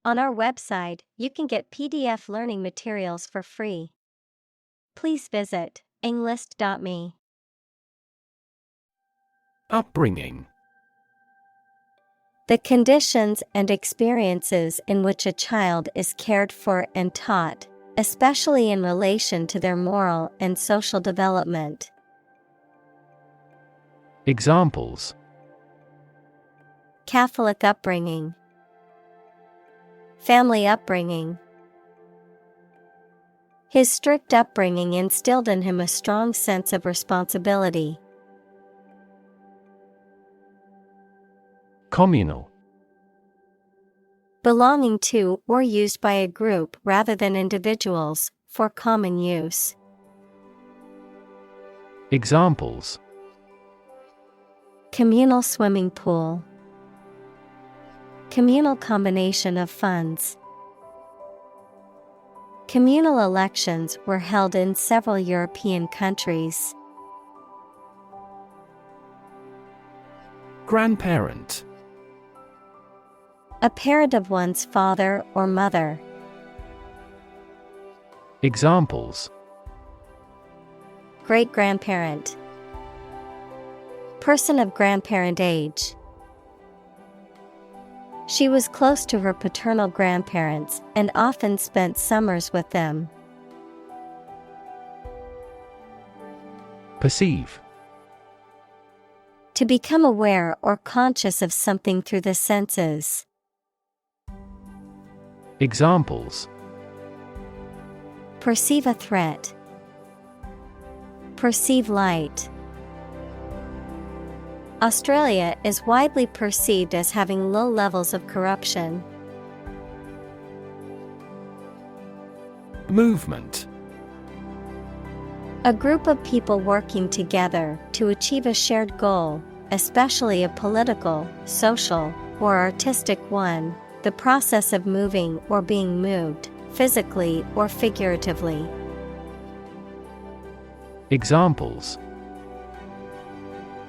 On our website, you can get PDF learning materials for free. Please visit englist.me. Upbringing. The conditions and experiences in which a child is cared for and taught, especially in relation to their moral and social development. Examples: Catholic upbringing, family upbringing. His strict upbringing instilled in him a strong sense of responsibility. Communal. Belonging to or used by a group rather than individuals, for common use. Examples: Communal swimming pool, communal combination of funds. Communal elections were held in several European countries. Grandparent. A parent of one's father or mother. Examples: Great-grandparent, person of grandparent age. She was close to her paternal grandparents and often spent summers with them. Perceive. To become aware or conscious of something through the senses. Examples: Perceive a threat. Perceive light. Australia is widely perceived as having low levels of corruption. Movement. A group of people working together to achieve a shared goal, especially a political, social, or artistic one, the process of moving or being moved, physically or figuratively. Examples: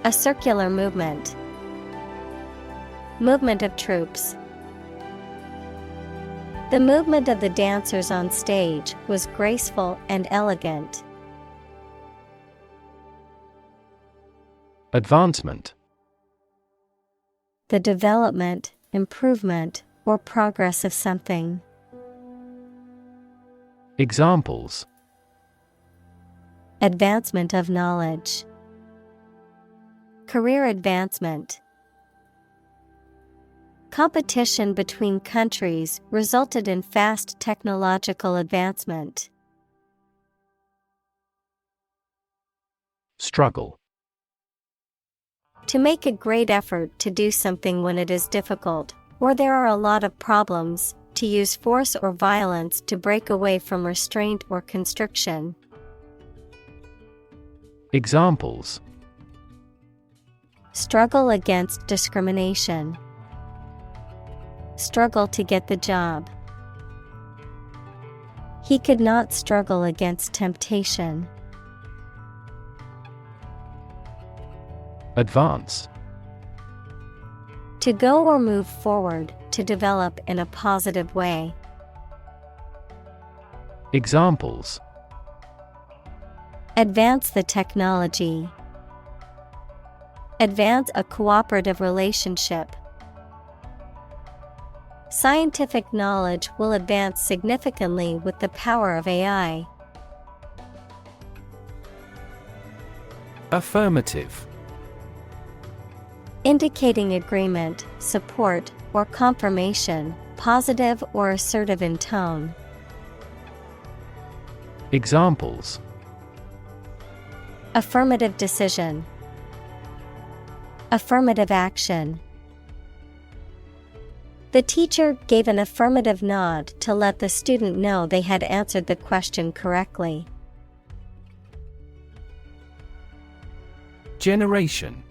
A circular movement. Movement of troops. The movement of the dancers on stage was graceful and elegant. Advancement. The development, improvement, or progress of something. Examples: Advancement of knowledge. Career advancement. Competition between countries resulted in fast technological advancement. Struggle. To make a great effort to do something when it is difficult, or there are a lot of problems, to use force or violence to break away from restraint or constriction. Examples: Struggle against discrimination. Struggle to get the job. He could not struggle against temptation. Advance. To go or move forward, to develop in a positive way. Examples: Advance the technology. Advance a cooperative relationship. Scientific knowledge will advance significantly with the power of AI. Affirmative. Indicating agreement, support, or confirmation, positive or assertive in tone. Examples: Affirmative decision. Affirmative action. The teacher gave an affirmative nod to let the student know they had answered the question correctly. Generation.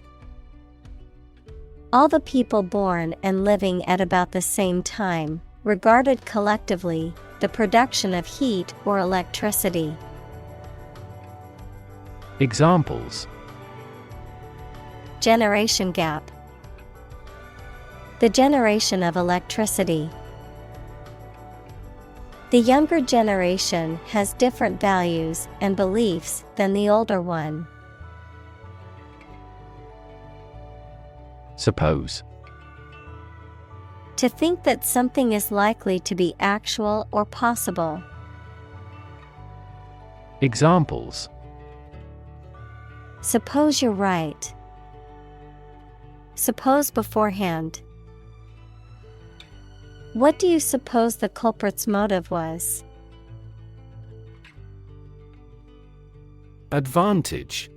All the people born and living at about the same time, regarded collectively, the production of heat or electricity. Examples: Generation gap. The generation of electricity. The younger generation has different values and beliefs than the older one. Suppose. To think that something is likely to be actual or possible. Examples. Suppose you're right. Suppose beforehand. What do you suppose the culprit's motive was? Advantage.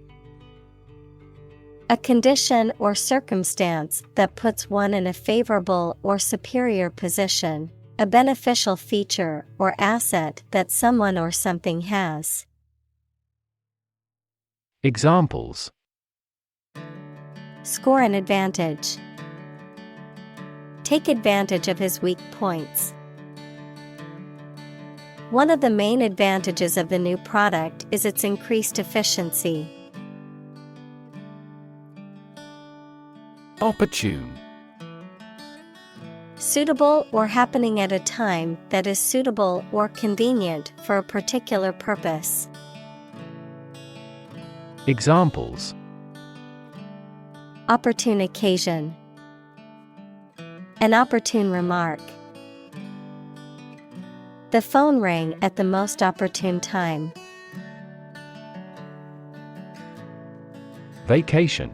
A condition or circumstance that puts one in a favorable or superior position, a beneficial feature or asset that someone or something has. Examples. Score an advantage. Take advantage of his weak points. One of the main advantages of the new product is its increased efficiency. Opportune. Suitable or happening at a time that is suitable or convenient for a particular purpose. Examples. Opportune occasion. An opportune remark. The phone rang at the most opportune time. Vacation.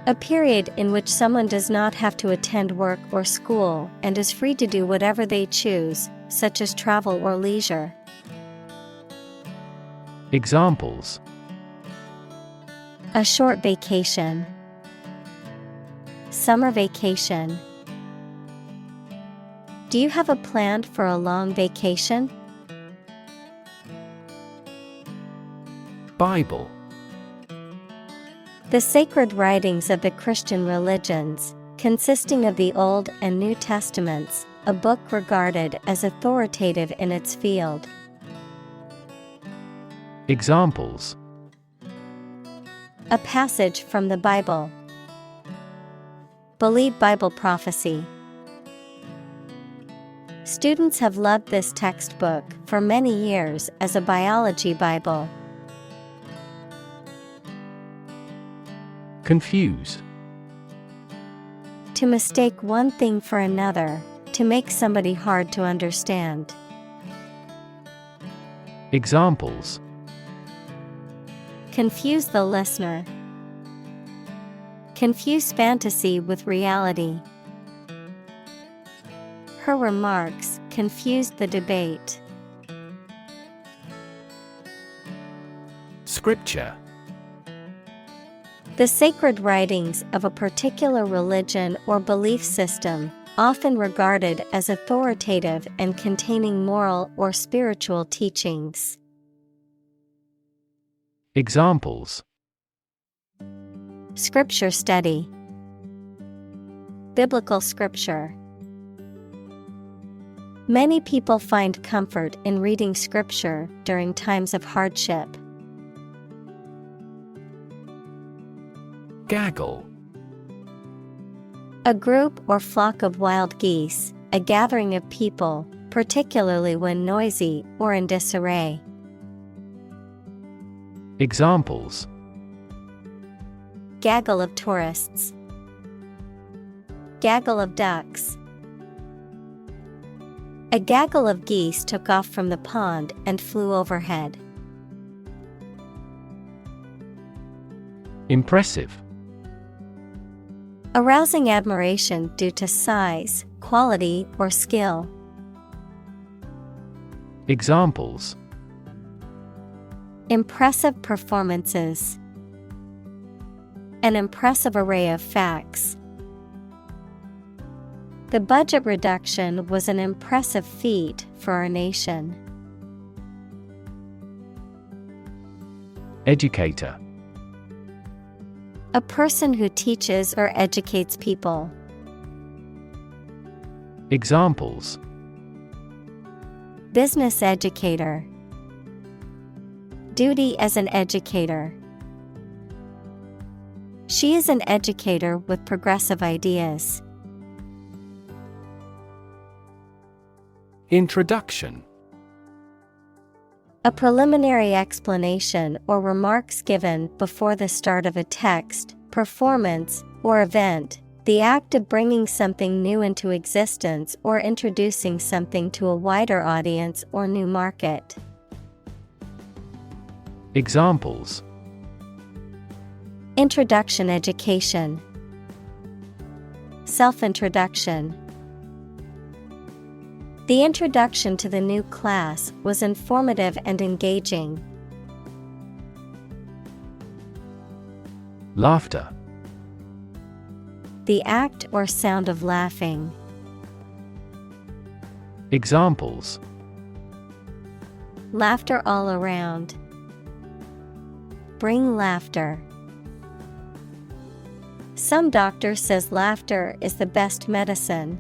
A period in which someone does not have to attend work or school and is free to do whatever they choose, such as travel or leisure. Examples. A short vacation. Summer vacation. Do you have a plan for a long vacation? Bible. The sacred writings of the Christian religions, consisting of the Old and New Testaments, a book regarded as authoritative in its field. Examples. A passage from the Bible. Believe Bible prophecy. Students have loved this textbook for many years as a biology Bible. Confuse. To mistake one thing for another, to make somebody hard to understand. Examples. Confuse the listener. Confuse fantasy with reality. Her remarks confused the debate. Scripture. The sacred writings of a particular religion or belief system, often regarded as authoritative and containing moral or spiritual teachings. Examples. Scripture study. Biblical scripture. Many people find comfort in reading scripture during times of hardship. Gaggle. A group or flock of wild geese, a gathering of people, particularly when noisy or in disarray. Examples. Gaggle of tourists. Gaggle of ducks. A gaggle of geese took off from the pond and flew overhead. Impressive. Arousing admiration due to size, quality, or skill. Examples. Impressive performances. An impressive array of facts. The budget reduction was an impressive feat for our nation. Educator. A person who teaches or educates people. Examples. Business educator. Duty as an educator. She is an educator with progressive ideas. Introduction. A preliminary explanation or remarks given before the start of a text, performance, or event, the act of bringing something new into existence or introducing something to a wider audience or new market. Examples: Introduction education, self-introduction. The introduction to the new class was informative and engaging. Laughter. The act or sound of laughing. Examples: Laughter all around. Bring laughter. Some doctor says laughter is the best medicine.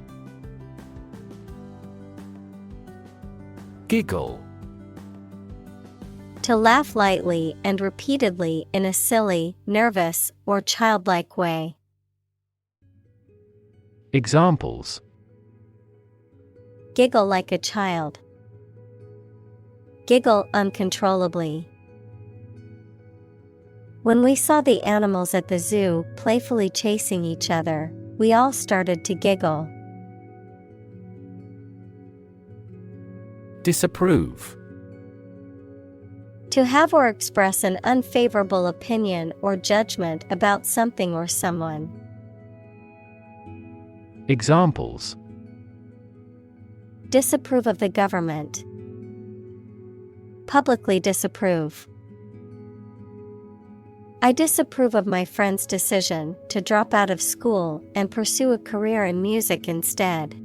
Giggle. To laugh lightly and repeatedly in a silly, nervous, or childlike way. Examples: Giggle like a child. Giggle uncontrollably. When we saw the animals at the zoo playfully chasing each other, we all started to giggle. Disapprove. To have or express an unfavorable opinion or judgment about something or someone. Examples: Disapprove of the government. Publicly disapprove. I disapprove of my friend's decision to drop out of school and pursue a career in music instead.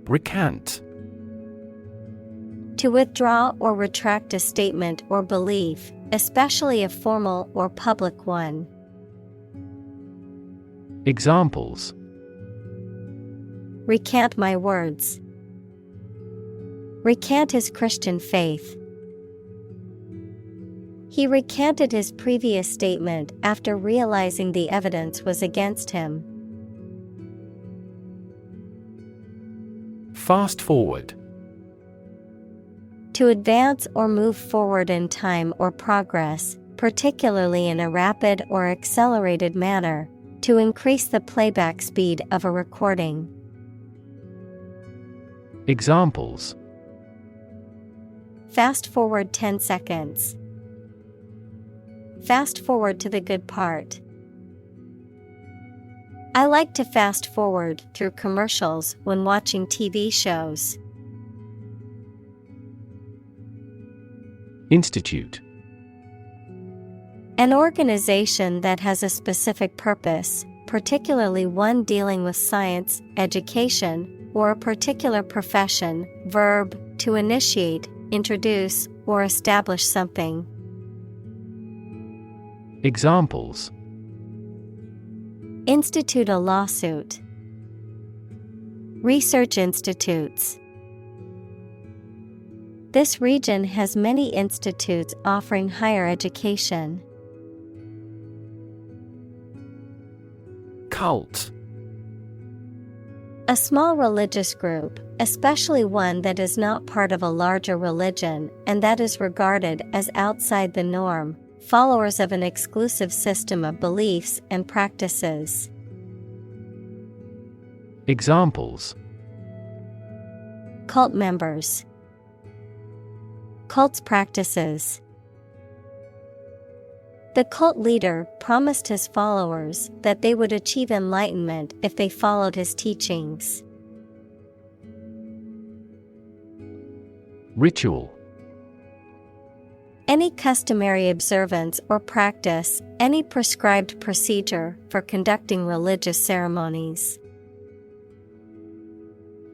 Recant. To withdraw or retract a statement or belief, especially a formal or public one. Examples: Recant my words. Recant his Christian faith. He recanted his previous statement after realizing the evidence was against him. Fast forward. To advance or move forward in time or progress, particularly in a rapid or accelerated manner, to increase the playback speed of a recording. Examples: Fast forward 10 seconds. Fast forward to the good part. I like to fast forward through commercials when watching TV shows. Institute. An organization that has a specific purpose, particularly one dealing with science, education, or a particular profession. Verb, to initiate, introduce, or establish something. Examples: Institute a lawsuit. Research institutes. This region has many institutes offering higher education. Cult. A small religious group, especially one that is not part of a larger religion and that is regarded as outside the norm, followers of an exclusive system of beliefs and practices. Examples: Cult members. Cult's practices. The cult leader promised his followers that they would achieve enlightenment if they followed his teachings. Ritual. Any customary observance or practice, any prescribed procedure for conducting religious ceremonies.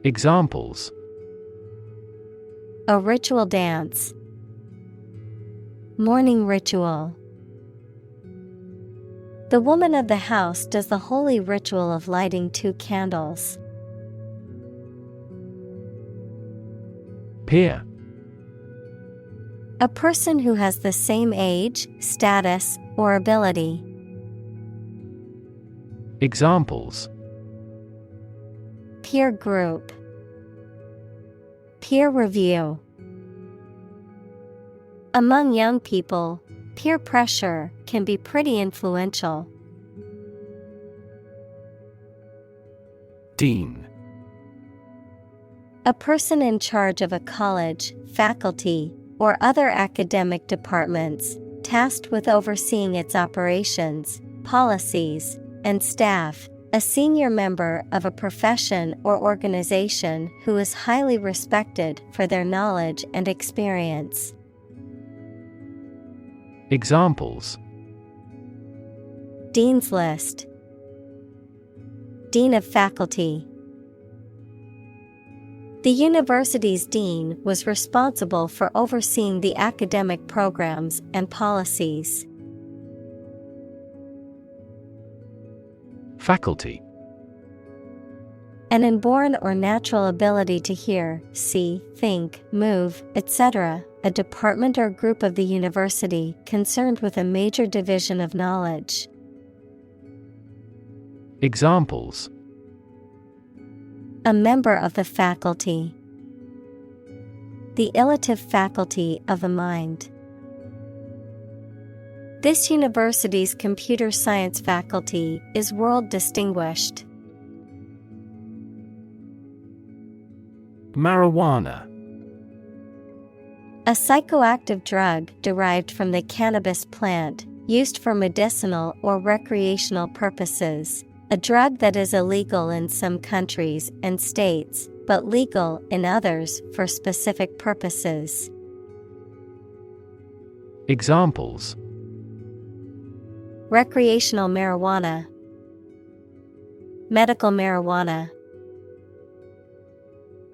Examples: A ritual dance. Morning ritual. The woman of the house does the holy ritual of lighting 2 candles. Peer. A person who has the same age, status, or ability. Examples: Peer group. Peer review. Among young people, peer pressure can be pretty influential. Dean. A person in charge of a college, faculty, or other academic departments, tasked with overseeing its operations, policies, and staff. A senior member of a profession or organization who is highly respected for their knowledge and experience. Examples: Dean's List. Dean of Faculty. The university's dean was responsible for overseeing the academic programs and policies. Faculty. An inborn or natural ability to hear, see, think, move, etc., a department or group of the university concerned with a major division of knowledge. Examples: A member of the faculty. The elative faculty of the mind. This university's computer science faculty is world distinguished. Marijuana. A psychoactive drug derived from the cannabis plant, used for medicinal or recreational purposes. A drug that is illegal in some countries and states, but legal in others for specific purposes. Examples: Recreational marijuana. Medical marijuana.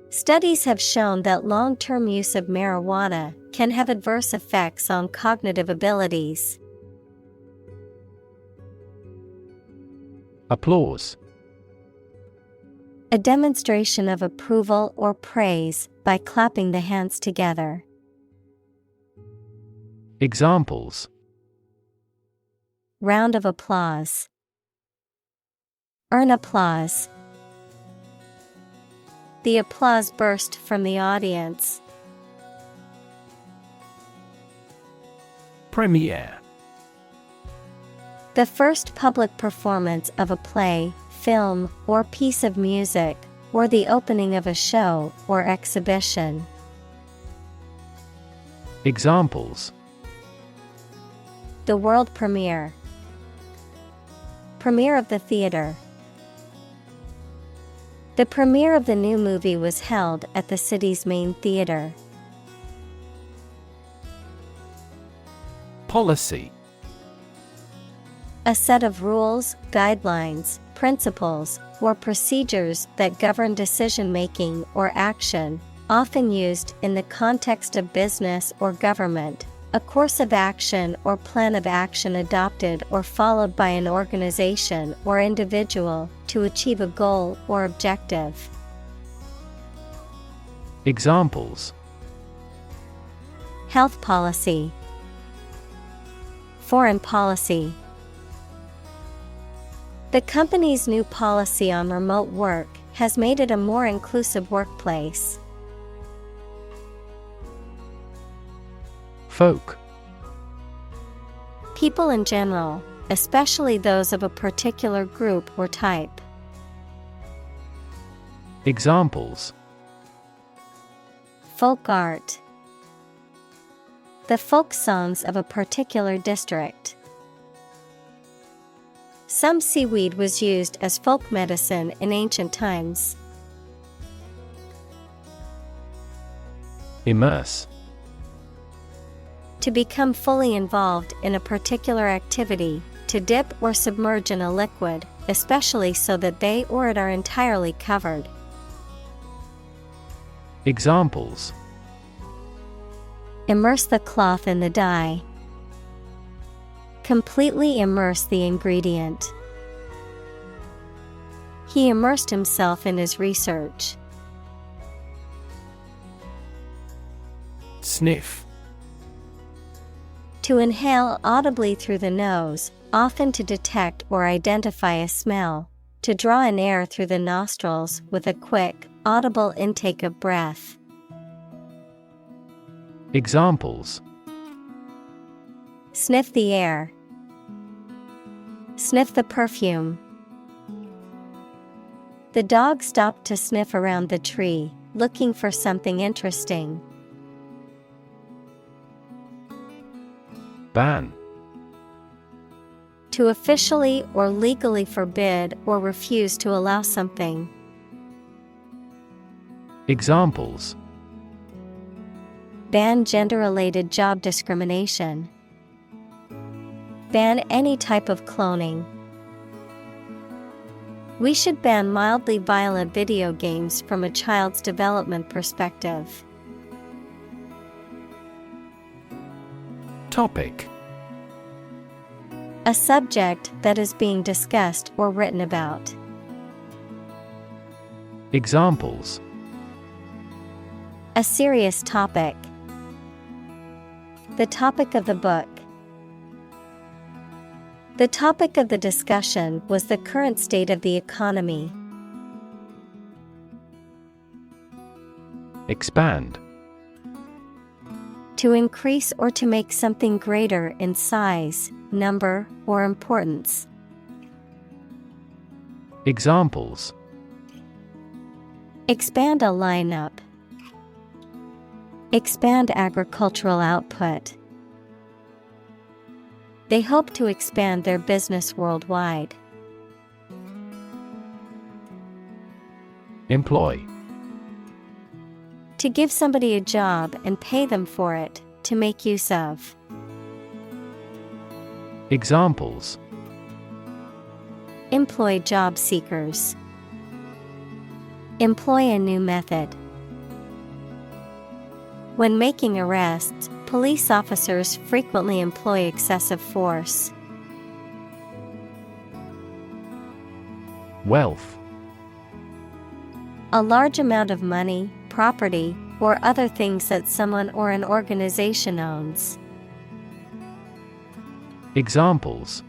Studies have shown that long-term use of marijuana can have adverse effects on cognitive abilities. Applause. A demonstration of approval or praise by clapping the hands together. Examples: Round of applause. Earn applause. The applause burst from the audience. Premiere. The first public performance of a play, film, or piece of music, or the opening of a show or exhibition. Examples: The world premiere. Premiere of the theater. The premiere of the new movie was held at the city's main theater. Policy. A set of rules, guidelines, principles, or procedures that govern decision-making or action, often used in the context of business or government. A course of action or plan of action adopted or followed by an organization or individual to achieve a goal or objective. Examples: Health policy. Foreign policy. The company's new policy on remote work has made it a more inclusive workplace. Folk. People in general, especially those of a particular group or type. Examples: Folk art. The folk songs of a particular district. Some seaweed was used as folk medicine in ancient times. Immerse. To become fully involved in a particular activity, to dip or submerge in a liquid, especially so that they or it are entirely covered. Examples: Immerse the cloth in the dye. Completely immerse the ingredient. He immersed himself in his research. Sniff. To inhale audibly through the nose, often to detect or identify a smell. To draw in air through the nostrils with a quick, audible intake of breath. Examples: Sniff the air. Sniff the perfume. The dog stopped to sniff around the tree, looking for something interesting. Ban. To officially or legally forbid or refuse to allow something. Examples: Ban gender-related job discrimination. Ban any type of cloning. We should ban mildly violent video games from a child's development perspective. Topic: A subject that is being discussed or written about. Examples: A serious topic. The topic of the book. The topic of the discussion was the current state of the economy. Expand. To increase or to make something greater in size, number, or importance. Examples: Expand a lineup. Expand agricultural output. They hope to expand their business worldwide. Employ. To give somebody a job and pay them for it, to make use of. Examples: Employ job seekers. Employ a new method. When making arrests, police officers frequently employ excessive force. Wealth. A large amount of money, property, or other things that someone or an organization owns. Examples: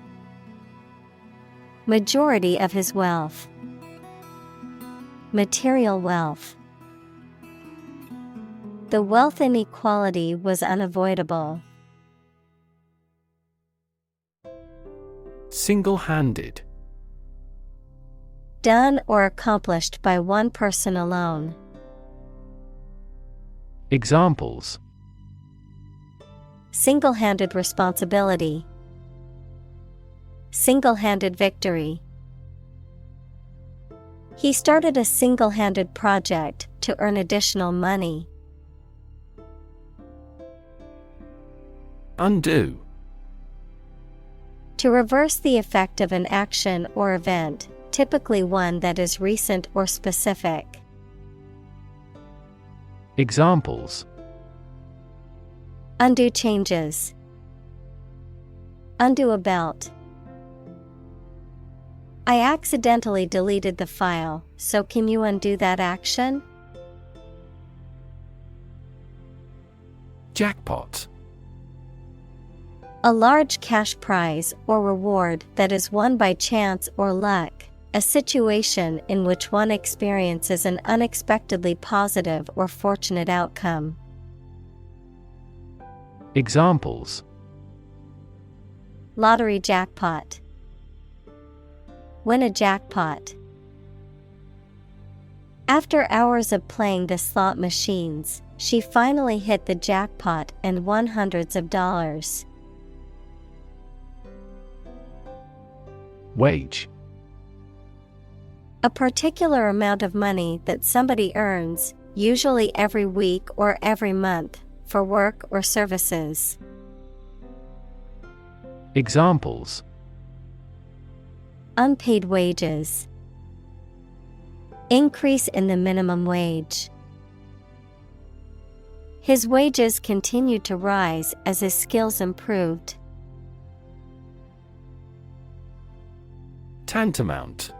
Majority of his wealth. Material wealth. The wealth inequality was unavoidable. Single-handed. Done or accomplished by one person alone. Examples: Single-handed responsibility. Single-handed victory. He started a single-handed project to earn additional money. Undo. To reverse the effect of an action or event, typically one that is recent or specific. Examples: Undo changes. Undo a belt. I accidentally deleted the file, so can you undo that action? Jackpot. A large cash prize or reward that is won by chance or luck, a situation in which one experiences an unexpectedly positive or fortunate outcome. Examples: Lottery jackpot. Win a jackpot. After hours of playing the slot machines, she finally hit the jackpot and won hundreds of dollars. Wage. A particular amount of money that somebody earns, usually every week or every month, for work or services. Examples: Unpaid wages. Increase in the minimum wage. His wages continued to rise as his skills improved. Tantamount.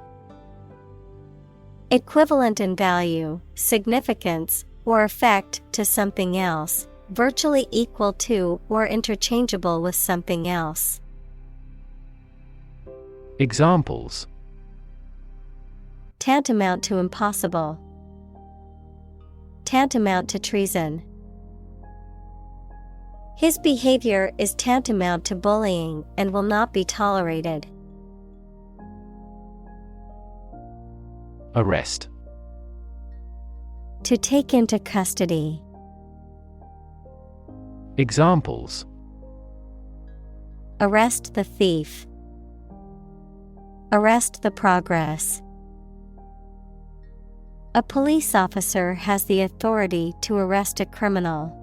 Equivalent in value, significance, or effect to something else, virtually equal to or interchangeable with something else. Examples: Tantamount to impossible. Tantamount to treason. His behavior is tantamount to bullying and will not be tolerated. Arrest. To take into custody. Examples: Arrest the thief. Arrest the progress. A police officer has the authority to arrest a criminal.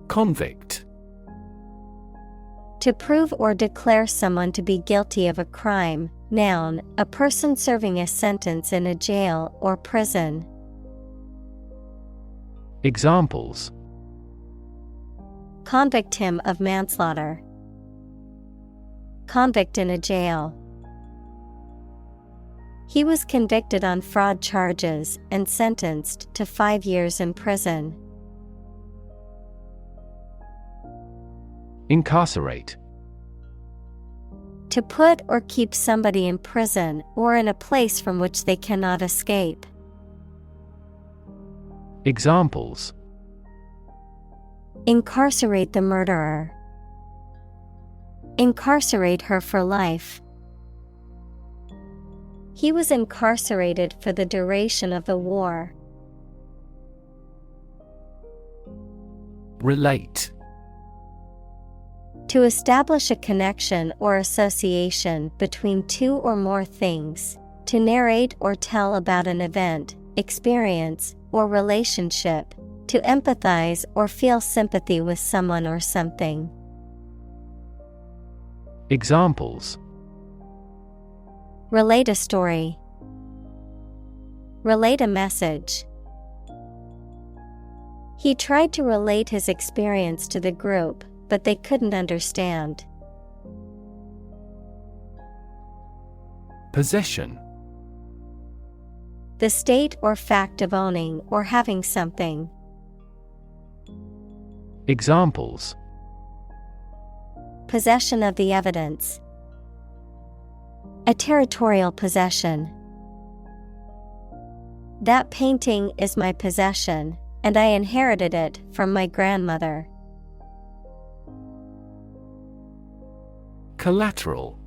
Convict. To prove or declare someone to be guilty of a crime. Noun, a person serving a sentence in a jail or prison. Examples: Convict him of manslaughter. Convict in a jail. He was convicted on fraud charges and sentenced to 5 years in prison. Incarcerate. To put or keep somebody in prison or in a place from which they cannot escape. Examples: Incarcerate the murderer. Incarcerate her for life. He was incarcerated for the duration of the war. Relate. To establish a connection or association between two or more things. To narrate or tell about an event, experience, or relationship. To empathize or feel sympathy with someone or something. Examples: Relate a story. Relate a message. He tried to relate his experience to the group, but they couldn't understand. Possession. The state or fact of owning or having something. Examples: Possession of the evidence. A territorial possession. That painting is my possession, and I inherited it from my grandmother. Collateral.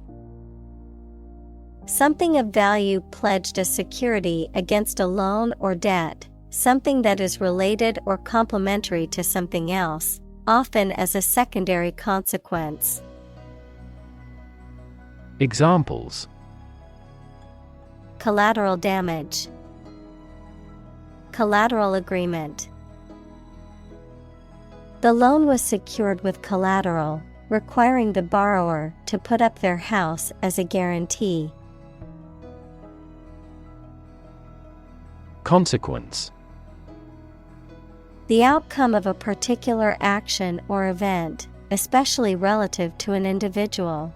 Something of value pledged as security against a loan or debt, something that is related or complementary to something else, often as a secondary consequence. Examples: Collateral damage. Collateral agreement. The loan was secured with collateral, requiring the borrower to put up their house as a guarantee. Consequence. The outcome of a particular action or event, especially relative to an individual.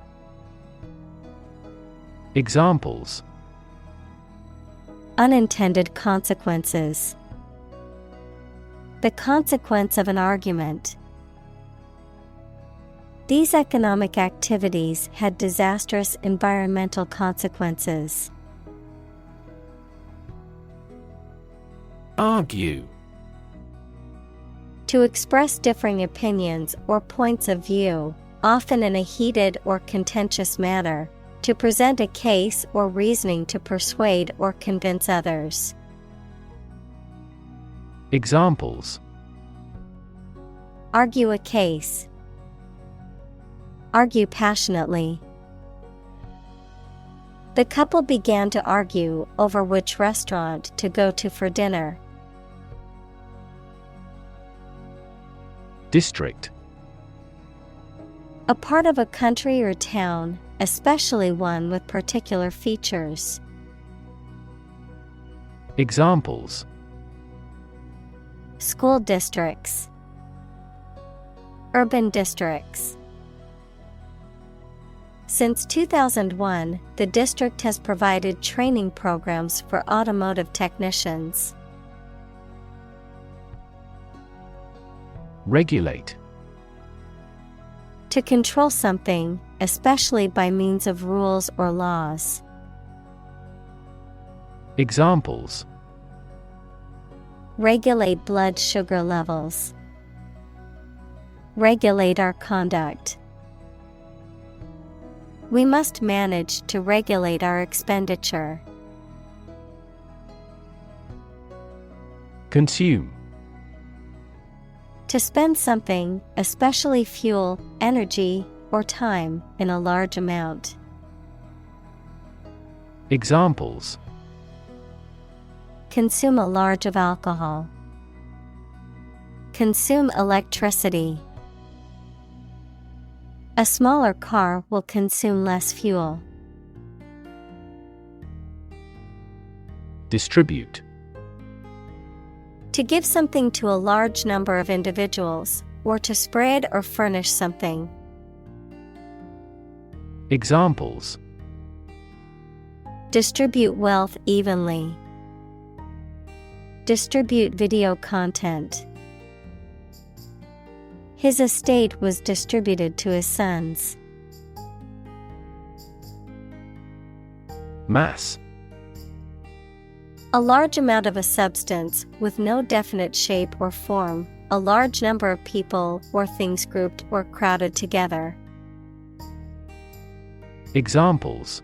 Examples: Unintended consequences. The consequence of an argument. These economic activities had disastrous environmental consequences. Argue. To express differing opinions or points of view, often in a heated or contentious manner. To present a case or reasoning to persuade or convince others. Examples: Argue a case. Argue passionately. The couple began to argue over which restaurant to go to for dinner. District. A part of a country or town, especially one with particular features. Examples: School districts. Urban districts. Since 2001, the district has provided training programs for automotive technicians. Regulate. To control something, especially by means of rules or laws. Examples: Regulate blood sugar levels. Regulate our conduct. We must manage to regulate our expenditure. Consume. To spend something, especially fuel, energy, or time, in a large amount. Examples: Consume a large of alcohol. Consume electricity. A smaller car will consume less fuel. Distribute. To give something to a large number of individuals, or to spread or furnish something. Examples: Distribute wealth evenly. Distribute video content. His estate was distributed to his sons. Mass. A large amount of a substance with no definite shape or form, a large number of people or things grouped or crowded together. Examples: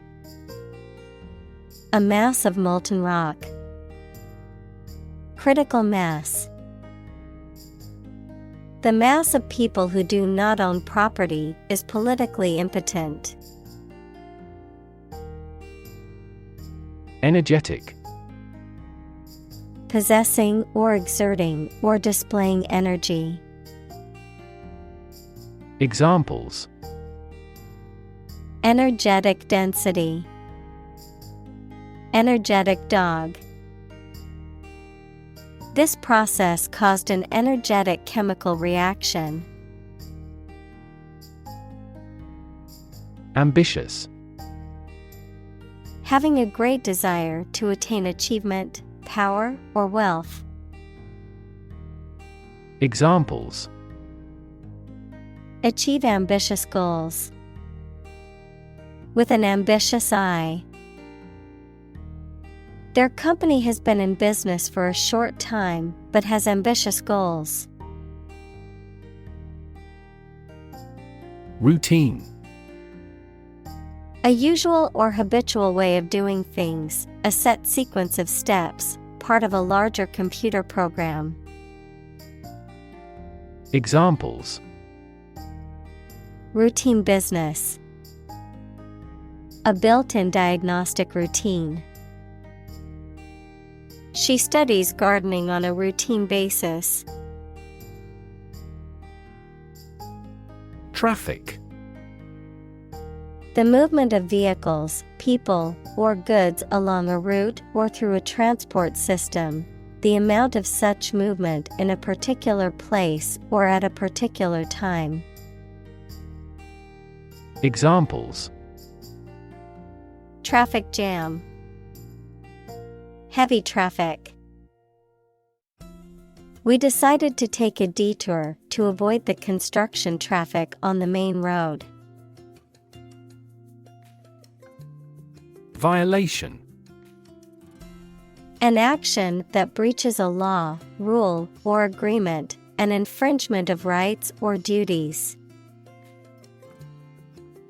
A mass of molten rock. Critical mass. The mass of people who do not own property is politically impotent. Energetic. Possessing or exerting or displaying energy. Examples: Energetic density. Energetic dog. This process caused an energetic chemical reaction. Ambitious. Having a great desire to attain achievement, power, or wealth. Examples: Achieve ambitious goals. With an ambitious eye. Their company has been in business for a short time, but has ambitious goals. Routine. A usual or habitual way of doing things, a set sequence of steps, part of a larger computer program. Examples: Routine business. A built-in diagnostic routine. She studies gardening on a routine basis. Traffic. The movement of vehicles, people, or goods along a route or through a transport system, the amount of such movement in a particular place or at a particular time. Examples: Traffic jam. Heavy traffic. We decided to take a detour to avoid the construction traffic on the main road. Violation. An action that breaches a law, rule, or agreement, an infringement of rights or duties.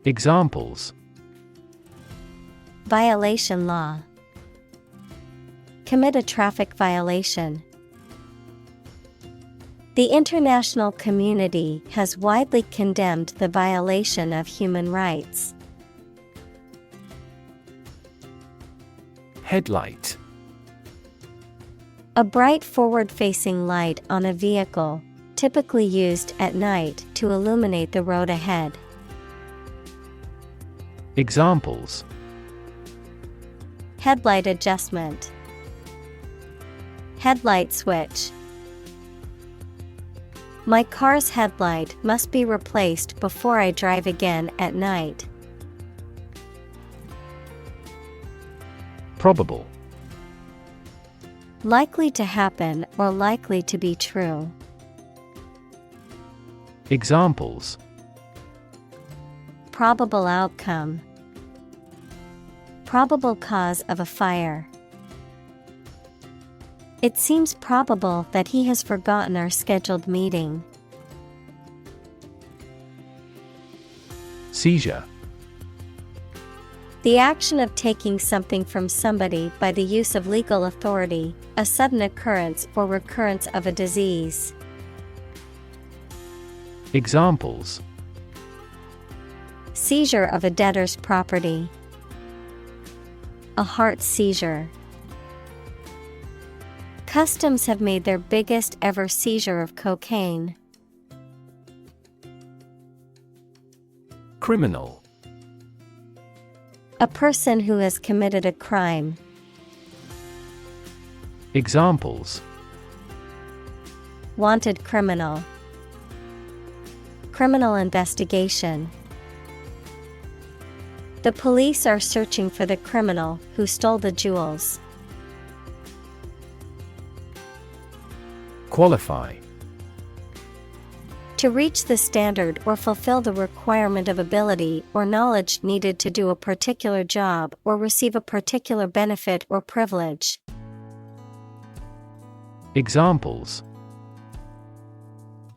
Examples: Violation law. Commit a traffic violation. The international community has widely condemned the violation of human rights. Headlight. A bright forward-facing light on a vehicle, typically used at night to illuminate the road ahead. Examples: Headlight adjustment. Headlight switch. My car's headlight must be replaced before I drive again at night. Probable. Likely to happen or likely to be true. Probable outcome. Probable cause of a fire. It seems probable that he has forgotten our scheduled meeting. Seizure. The action of taking something from somebody by the use of legal authority, a sudden occurrence or recurrence of a disease. Examples: Seizure of a debtor's property. A heart seizure. Customs have made their biggest ever seizure of cocaine. Criminal. A person who has committed a crime. Examples: Wanted criminal. Criminal investigation. The police are searching for the criminal who stole the jewels. Qualify. To reach the standard or fulfill the requirement of ability or knowledge needed to do a particular job or receive a particular benefit or privilege. Examples: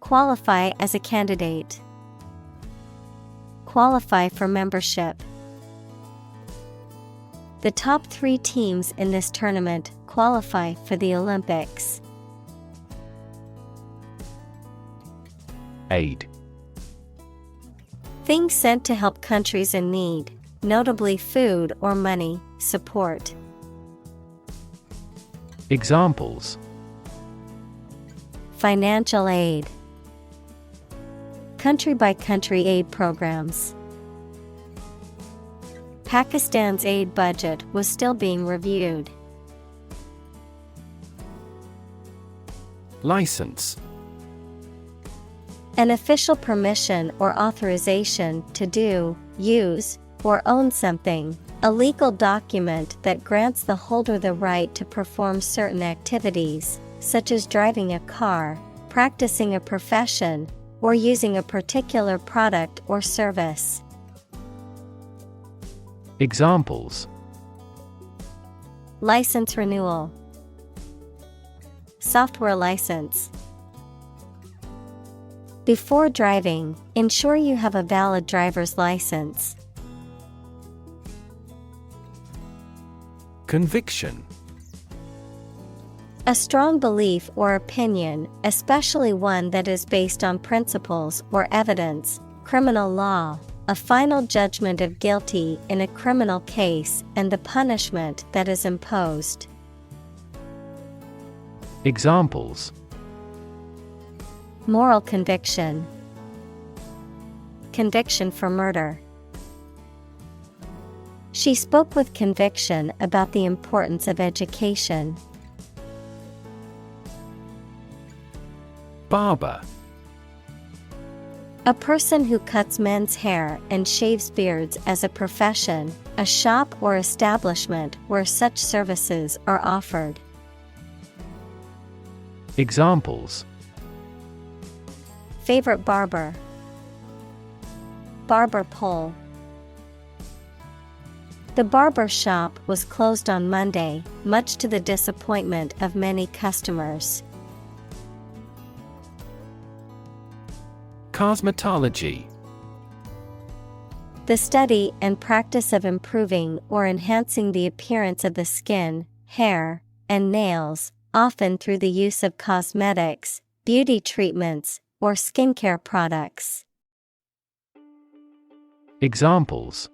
Qualify as a candidate. Qualify for membership. The top 3 teams in this tournament qualify for the Olympics. Aid. Things sent to help countries in need, notably food or money, support. Examples: Financial aid. Country-by-country aid programs. Pakistan's aid budget was still being reviewed. License. An official permission or authorization to do, use, or own something, a legal document that grants the holder the right to perform certain activities, such as driving a car, practicing a profession, or using a particular product or service. Examples: License renewal. Software license. Before driving, ensure you have a valid driver's license. Conviction. A strong belief or opinion, especially one that is based on principles or evidence, criminal law, a final judgment of guilty in a criminal case and the punishment that is imposed. Examples: Moral conviction. Conviction for murder. She spoke with conviction about the importance of education. Barber. A person who cuts men's hair and shaves beards as a profession, a shop or establishment where such services are offered. Examples: Favorite barber. Barber pole. The barber shop was closed on Monday, much to the disappointment of many customers. Cosmetology. The study and practice of improving or enhancing the appearance of the skin, hair, and nails, often through the use of cosmetics, beauty treatments, or skincare products. Examples: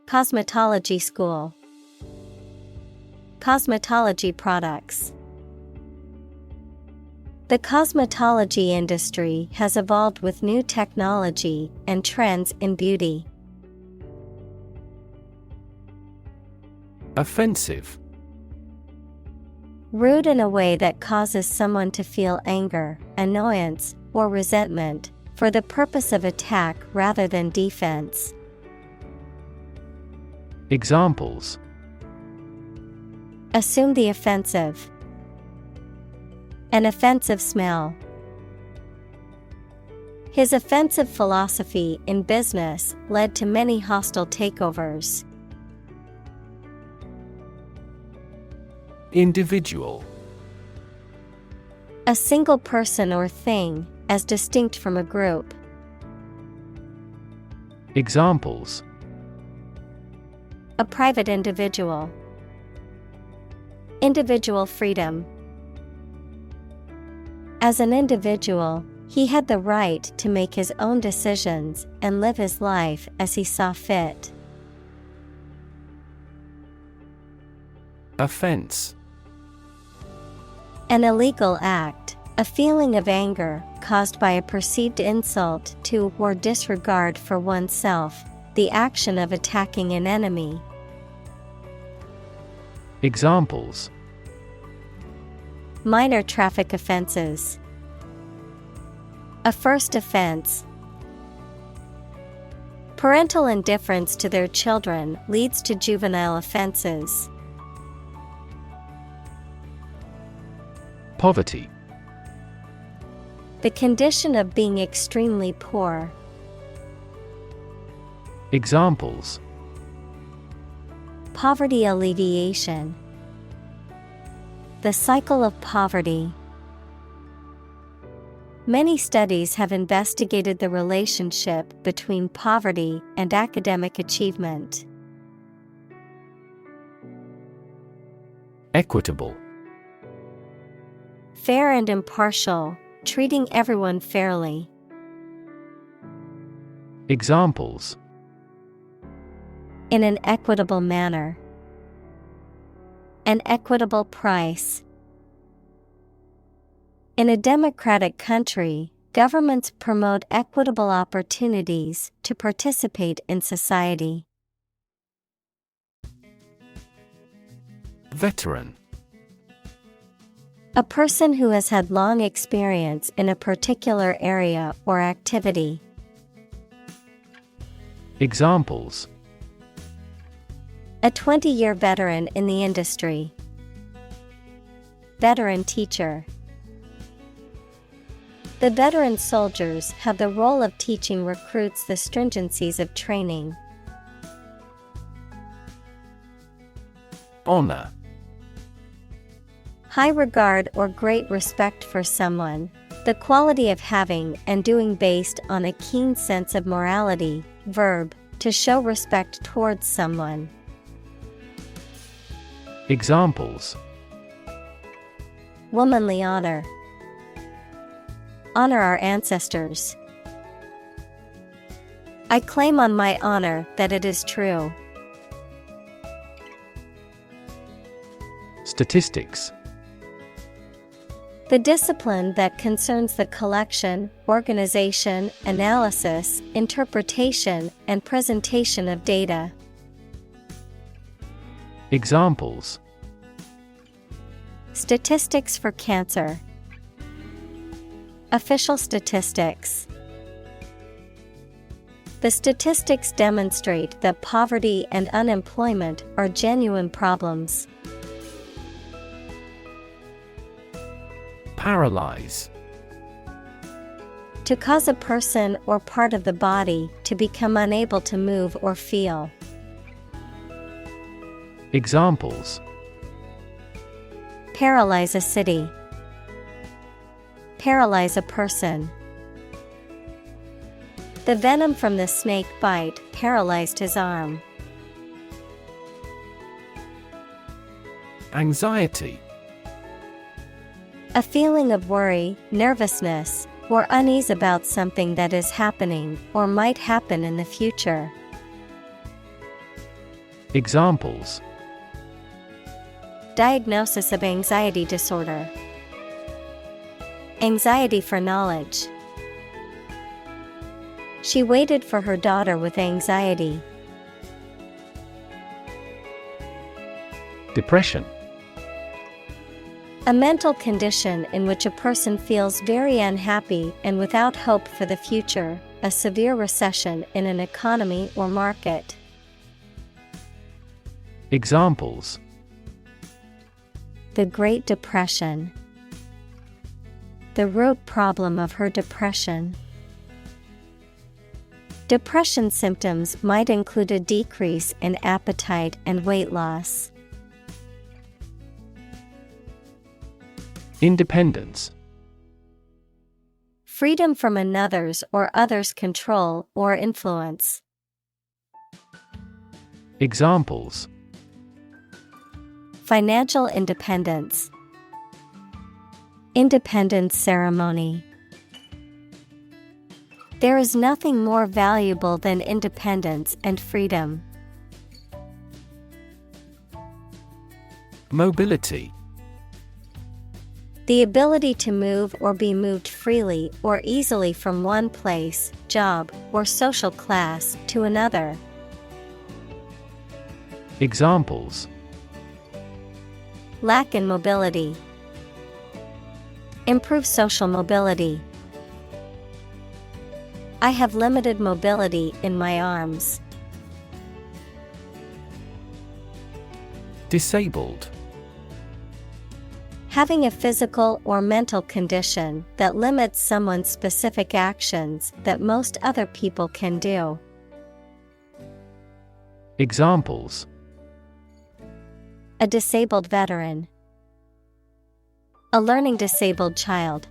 Cosmetology school. Cosmetology products. The cosmetology industry has evolved with new technology and trends in beauty. Offensive. Rude in a way that causes someone to feel anger, annoyance, or resentment, for the purpose of attack rather than defense. Examples: Assume the offensive. An offensive smell. His offensive philosophy in business led to many hostile takeovers. Individual. A single person or thing, as distinct from a group. Examples: A private individual. Individual freedom. As an individual, he had the right to make his own decisions and live his life as he saw fit. Offense. An illegal act, a feeling of anger caused by a perceived insult to or disregard for oneself, the action of attacking an enemy. Examples: Minor traffic offenses. A first offense. Parental indifference to their children leads to juvenile offenses. Poverty. The condition of being extremely poor. Examples: Poverty alleviation. The cycle of poverty. Many studies have investigated the relationship between poverty and academic achievement. Equitable. Fair and impartial, treating everyone fairly. Examples: In an equitable manner. An equitable price. In a democratic country, governments promote equitable opportunities to participate in society. Veteran. A person who has had long experience in a particular area or activity. Examples: A 20-year veteran in the industry. Veteran teacher. The veteran soldiers have the role of teaching recruits the stringencies of training. Honor. High regard or great respect for someone, the quality of having and doing based on a keen sense of morality. Verb, to show respect towards someone. Examples: Womanly honor. Honor our ancestors. I claim on my honor that it is true. Statistics. The discipline that concerns the collection, organization, analysis, interpretation, and presentation of data. Examples: Statistics for cancer. Official statistics. The statistics demonstrate that poverty and unemployment are genuine problems. Paralyze. To cause a person or part of the body to become unable to move or feel. Examples: Paralyze a city. Paralyze a person. The venom from the snake bite paralyzed his arm. Anxiety. A feeling of worry, nervousness, or unease about something that is happening or might happen in the future. Examples: Diagnosis of anxiety disorder. Anxiety for knowledge. She waited for her daughter with anxiety. Depression. A mental condition in which a person feels very unhappy and without hope for the future, a severe recession in an economy or market. Examples: The Great Depression. The root problem of her depression. Depression symptoms might include a decrease in appetite and weight loss. Independence. Freedom from another's or others' control or influence. Examples: Financial independence. Independence ceremony. There is nothing more valuable than independence and freedom. Mobility. The ability to move or be moved freely or easily from one place, job, or social class to another. Examples: Lack in mobility. Improve social mobility. I have limited mobility in my arms. Disabled. Having a physical or mental condition that limits someone's specific actions that most other people can do. Examples: A disabled veteran. A learning disabled child.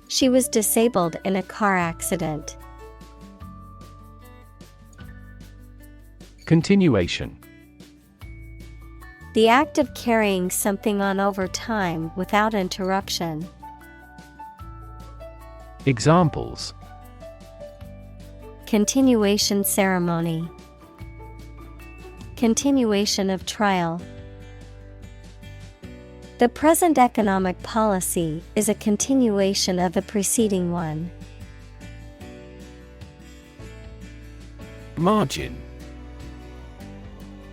She was disabled in a car accident. Continuation. The act of carrying something on over time without interruption. Examples: Continuation ceremony. Continuation of trial. The present economic policy is a continuation of the preceding one. Margin.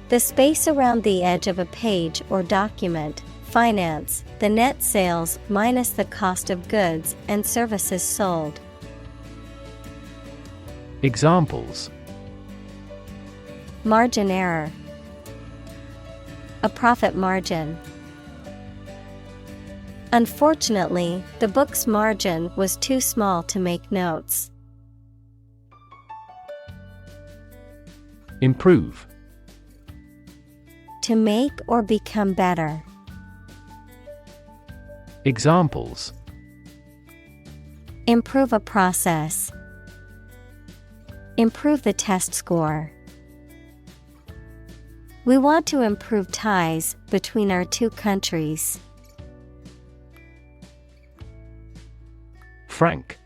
The space around the edge of a page or document. Finance, the net sales minus the cost of goods and services sold. Examples: Margin error. A profit margin. Unfortunately, the book's margin was too small to make notes. Improve. To make or become better. Examples: Improve a process. Improve the test score. We want to improve ties between our two countries. Frank.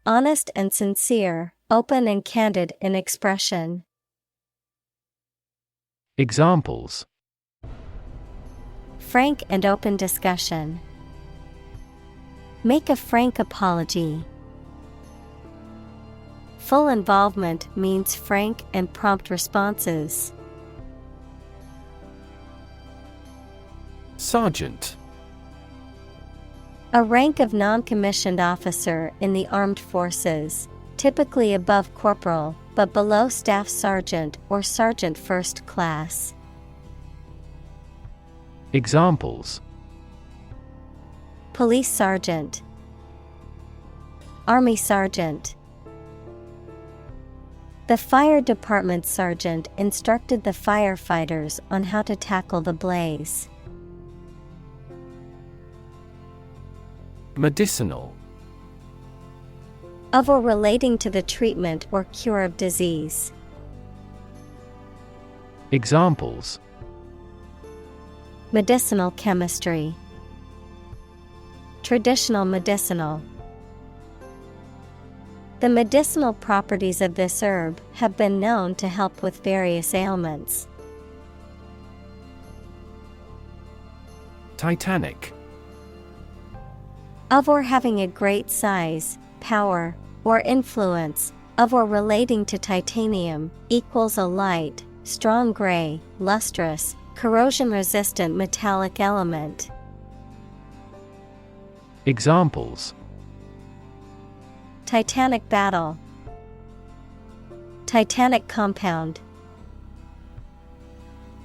Honest and sincere, open and candid in expression. Examples: Frank and open discussion. Make a frank apology. Full involvement means frank and prompt responses. Sergeant. A rank of non-commissioned officer in the armed forces, typically above corporal, but below staff sergeant or sergeant first class. Examples: Police sergeant. Army sergeant. The fire department sergeant instructed the firefighters on how to tackle the blaze. Medicinal. Of or relating to the treatment or cure of disease. Examples: Medicinal chemistry. Traditional medicinal. The medicinal properties of this herb have been known to help with various ailments. Titanic. Of or having a great size, power, or influence, of or relating to titanium, equals a light, strong gray, lustrous, corrosion-resistant metallic element. Examples: Titanic battle. Titanic compound.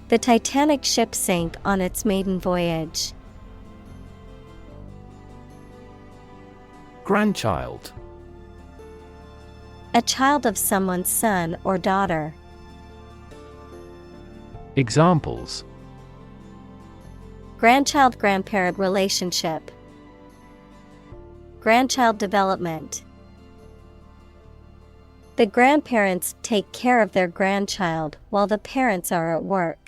The Titanic ship sank on its maiden voyage. Grandchild. A child of someone's son or daughter. Examples: Grandchild-grandparent relationship. Grandchild development. The grandparents take care of their grandchild while the parents are at work.